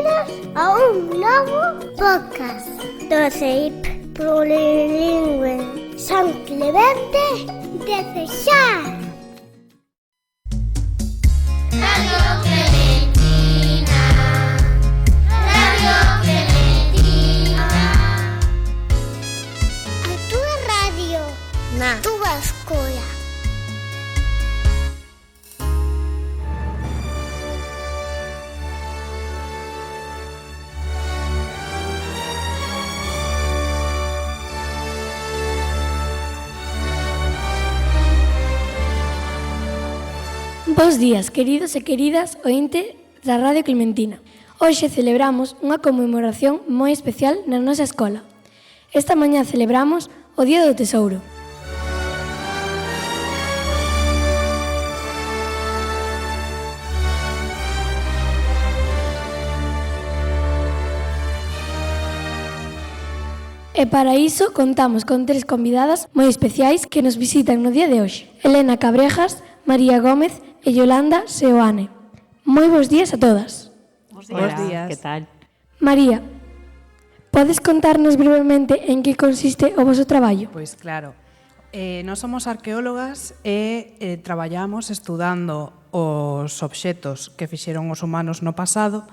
Benvidos a un novo podcast do CEIP Plurilingüe San Clemente de Cesar. Radio Clementina, Radio Clementina. A túa radio, na túa escola. Bos días, queridos e queridas ointe da Radio Clementina. Hoxe celebramos unha conmemoración moi especial na nosa escola. Esta mañá celebramos o Día do Tesouro. E para iso contamos con tres convidadas moi especiais que nos visitan no día de hoxe. Elena Cabrejas, María Gómez e Yolanda Seoane. Moi bons días a todas. Bos días. Que tal? María, podes contarnos brevemente en que consiste o voso traballo? Pois claro, nós somos arqueólogas e traballamos estudando os obxetos que fixeron os humanos no pasado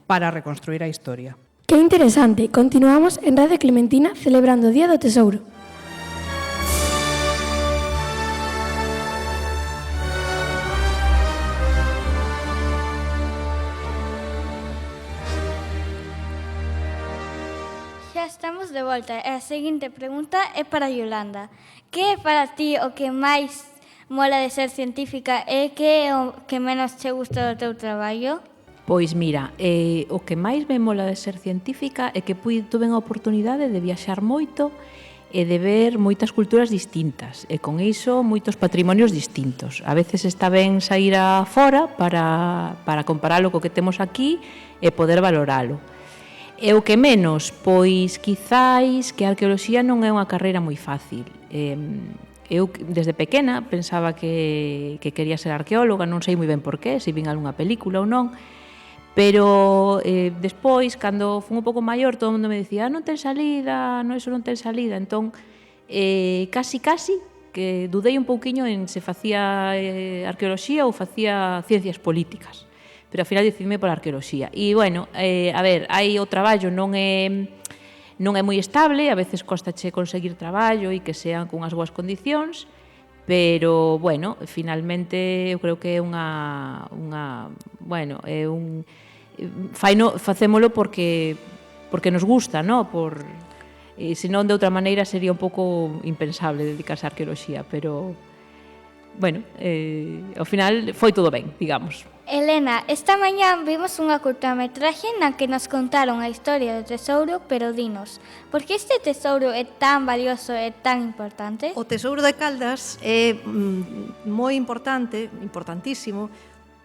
para reconstruir a historia. Que interesante, continuamos en Radio Clementina celebrando o Día do Tesouro. Xa estamos de volta e a seguinte pregunta é para Yolanda. Que é para ti o que máis mola de ser científica e que é o que menos che gusta do teu traballo? Pois mira, o que máis me mola de ser científica é que tuve a oportunidade de viaxar moito e de ver moitas culturas distintas e con iso moitos patrimonios distintos. A veces está ben sair a fora para comparalo co que temos aquí e poder valoralo. E o que menos, pois quizáis que a arqueoloxía non é unha carreira moi fácil. Eu desde pequena pensaba que quería ser arqueóloga, non sei moi ben por qué, se vin algunha película ou non, pero despois, cando fui un pouco maior, todo o mundo me dicía non ten salida, non, eso non ten salida, entón casi que dudei un pouquiño en se facía arqueoloxía ou facía ciencias políticas, pero ao final decidime pola arqueoloxía. E, bueno, a ver, aí o traballo non é moi estable, a veces costache conseguir traballo e que sean con as boas condicións, pero, bueno, finalmente eu creo que é facémolo porque nos gusta, no? Senón de outra maneira sería un pouco impensable dedicarse á arqueoloxía, pero, bueno, ao final foi todo ben, digamos. Elena, esta mañá vimos unha curtametraxe na que nos contaron a historia do tesouro, pero dinos, por que este tesouro é tan valioso e tan importante? O tesouro de Caldas é moi importante, importantísimo,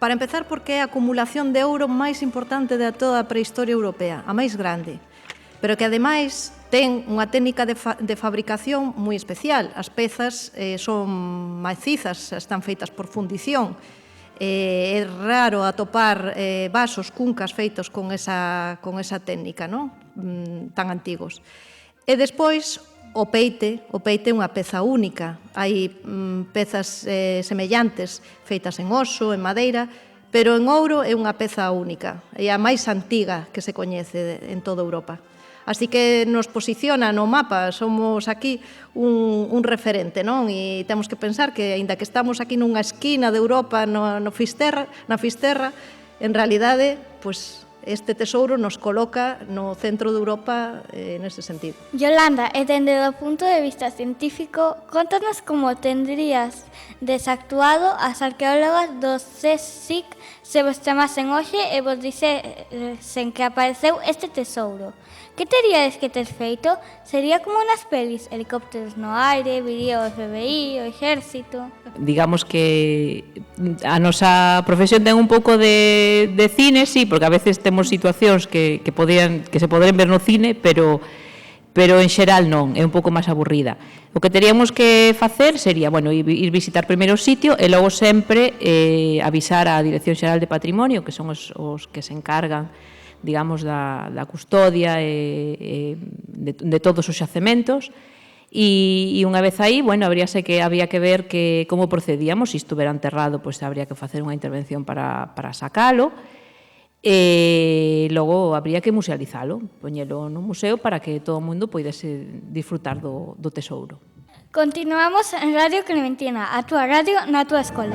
para empezar porque é a acumulación de ouro máis importante de toda a prehistoria europea, a máis grande, pero que ademais ten unha técnica de fabricación moi especial. As pezas son macizas, están feitas por fundición. É raro atopar vasos, cuncas feitos con esa técnica, non? Tan antigos. E despois o peite é unha peza única. Hai pezas semellantes feitas en oso, en madeira, pero en ouro é unha peza única. É a máis antiga que se coñece en toda Europa. Así que nos posiciona no mapa, somos aquí un referente, non? E temos que pensar que, aínda que estamos aquí nunha esquina de Europa, na Fisterra, en realidade, pois, este tesouro nos coloca no centro de Europa nese sentido. Yolanda, e dende o punto de vista científico, contanos como tendrías desactuado as arqueólogas do CSIC se vos chamasen hoxe e vos dixesen que apareceu este tesouro. Que teríades que ter feito? Sería como nas pelis, helicópteros no aire, viría o FBI, o exército... Digamos que a nosa profesión ten un pouco de cine, sí, porque a veces temos situacións que se poden ver no cine, pero pero en xeral non, é un pouco máis aburrida. O que teríamos que facer sería, bueno, ir visitar primeiro o sitio e logo sempre avisar á Dirección Xeral de Patrimonio, que son os que se encargan, digamos, da custodia de todos os xacementos, e unha vez aí, bueno, había que ver como procedíamos. Se estuvera enterrado, pois habría que facer unha intervención para sacalo, e logo habría que musealizalo, poñelo no museo para que todo o mundo poidese disfrutar do tesouro. Continuamos en Radio Clementina, a túa radio na túa escola.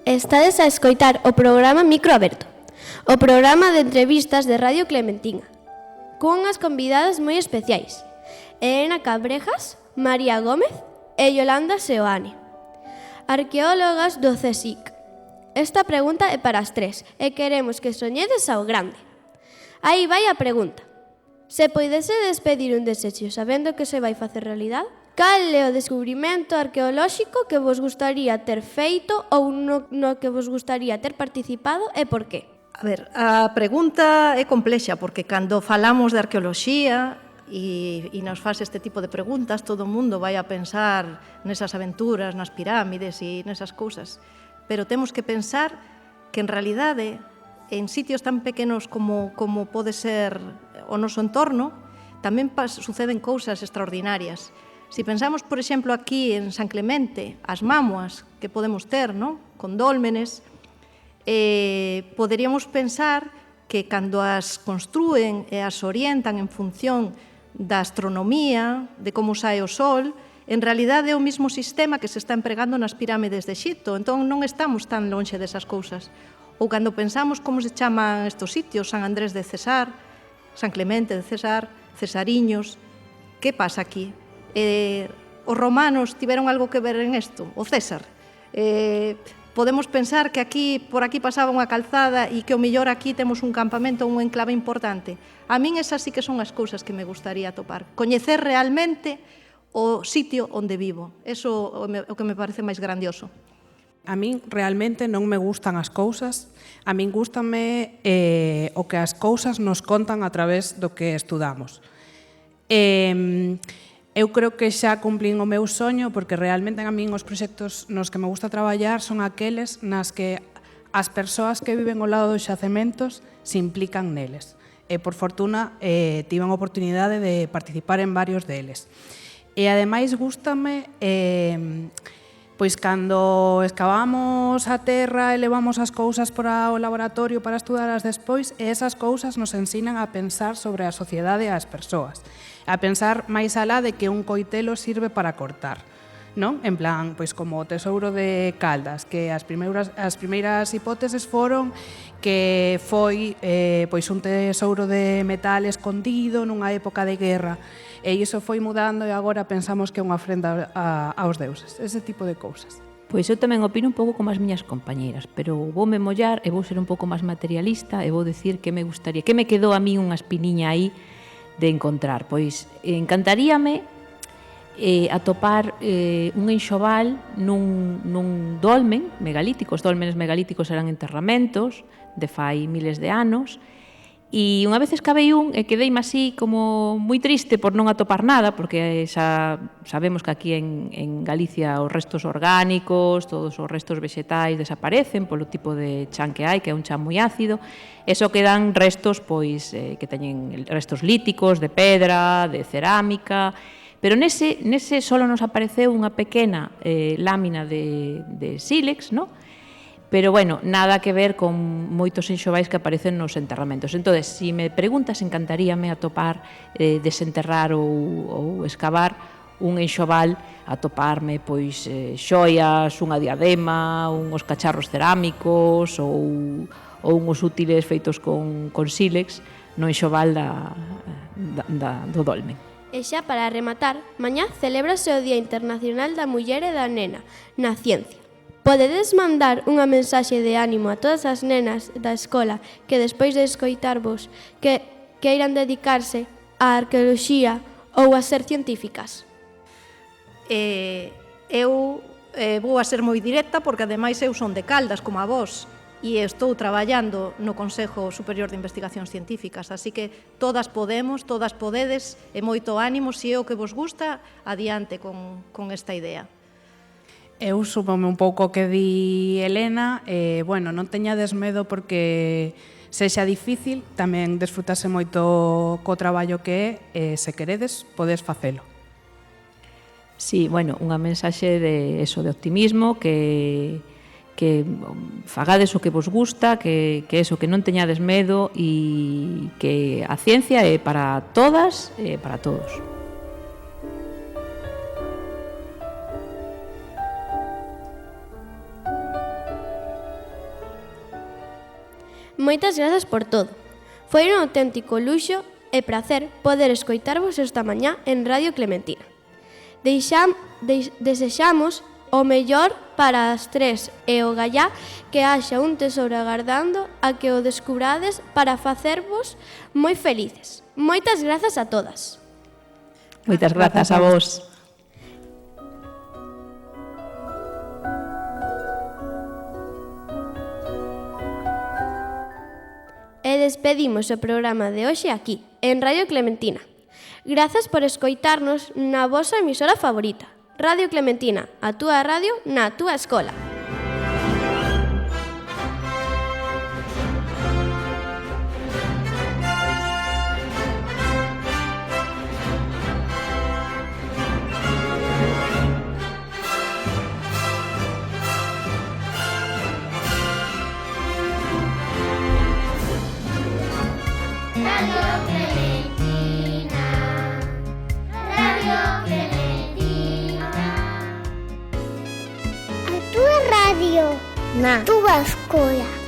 Estades a escoitar o programa Microaberto, o programa de entrevistas de Radio Clementina, cunhas convidadas moi especiais, Elena Cabrejas, María Gómez e Yolanda Seoane, arqueólogas do CSIC. Esta pregunta é para as tres e queremos que soñedes ao grande. Aí vai a pregunta. Se poidese despedir un desexo sabendo que se vai facer realidade, cal é o descubrimento arqueolóxico que vos gustaría ter feito ou no que vos gustaría ter participado e por qué? A ver, a pregunta é complexa, porque cando falamos de arqueoloxía e nos faz este tipo de preguntas, todo o mundo vai a pensar nesas aventuras, nas pirámides e nesas cousas. Pero temos que pensar que, en realidade, en sitios tan pequenos como pode ser o noso entorno, tamén suceden cousas extraordinarias. Se pensamos, por exemplo, aquí en San Clemente, as mámoas que podemos ter, ¿no?, con dólmenes, poderíamos pensar que cando as construen e as orientan en función da astronomía, de como sae o sol, en realidade é o mesmo sistema que se está empregando nas pirámides de Exipto. Entón non estamos tan lonxe desas cousas. Ou cando pensamos como se chaman estos sitios, San Andrés de Cesar, San Clemente de Cesar, Cesariños, que pasa aquí? Os romanos tiveron algo que ver en isto? O César? Podemos pensar que por aquí pasaba unha calzada e que o mellor aquí temos un campamento, un enclave importante. A min esas sí que son as cousas que me gustaría topar. Coñecer realmente o sitio onde vivo. Eso é o que me parece máis grandioso. A min realmente non me gustan as cousas, a min gústame o que as cousas nos contan a través do que estudamos. Eu creo que xa cumplín o meu soño, porque realmente a min os proxectos nos que me gusta traballar son aqueles nas que as persoas que viven ao lado dos xacementos se implican neles. E, por fortuna, tiven a oportunidade de participar en varios deles. E, ademais, gústame, pois, cando excavamos a terra e levamos as cousas para o laboratorio para estudalas despois, e esas cousas nos ensinan a pensar sobre a sociedade e as persoas. A pensar máis alá de que un coitelo sirve para cortar, non? En plan, pois como o tesouro de Caldas, que as primeiras hipóteses foron que foi pois un tesouro de metal escondido nunha época de guerra, e iso foi mudando e agora pensamos que é unha ofrenda aos deuses, ese tipo de cousas. Pois eu tamén opino un pouco como as miñas compañeiras, pero voume mollar e vou ser un pouco máis materialista e vou dicir que me gustaría, que me quedou a mí unha espiniña aí de encontrar. Pois encantaríame atopar un enxoval nun dolmen megalítico. Os dólmenes megalíticos eran enterramentos de fai miles de anos, e unha vez escavei e quedeime así como moi triste por non atopar nada, porque xa sabemos que aquí en Galicia os restos orgánicos, todos os restos vexetais desaparecen polo tipo de chan que hai, que é un chan moi ácido, e só quedan restos pois que teñen restos líticos, de pedra, de cerámica, pero nese solo nos apareceu unha pequena lámina de sílex, non? Pero, bueno, nada que ver con moitos enxovais que aparecen nos enterramentos. Entón, se me preguntas, encantaríame atopar, desenterrar ou excavar un enxoval atoparme pois xoias, unha diadema, uns cacharros cerámicos ou uns útiles feitos con sílex no enxoval do dolmen. E xa para rematar, mañá celébrase o Día Internacional da Muller e da Nena na Ciencia. Podedes mandar unha mensaxe de ánimo a todas as nenas da escola que despois de escoitarvos que queiran dedicarse á arqueoloxía ou a ser científicas? Eu vou a ser moi directa porque ademais eu son de Caldas como a vos e estou traballando no Consejo Superior de Investigacións Científicas, así que todas podemos, todas podedes e moito ánimo se é o que vos gusta, adiante con esta idea. Eu súpome un pouco o que di Elena, bueno, non teñades medo porque sexa difícil, tamén desfrutase moito co traballo que é, se queredes, podes facelo. Sí, bueno, unha mensaxe de optimismo, que fagades o que vos gusta, que eso, que non teñades medo e que a ciencia é para todas e para todos. Moitas grazas por todo. Foi un auténtico luxo e pracer poder escoitarvos esta mañá en Radio Clementina. Desexamos o mellor para as tres e o gallá que haxa un tesouro agardando a que o descubrades para facervos moi felices. Moitas grazas a todas. Moitas grazas a vos. E despedimos o programa de hoxe aquí, en Radio Clementina. Grazas por escoitarnos na vosa emisora favorita. Radio Clementina, a túa radio na túa escola. Na túa escola.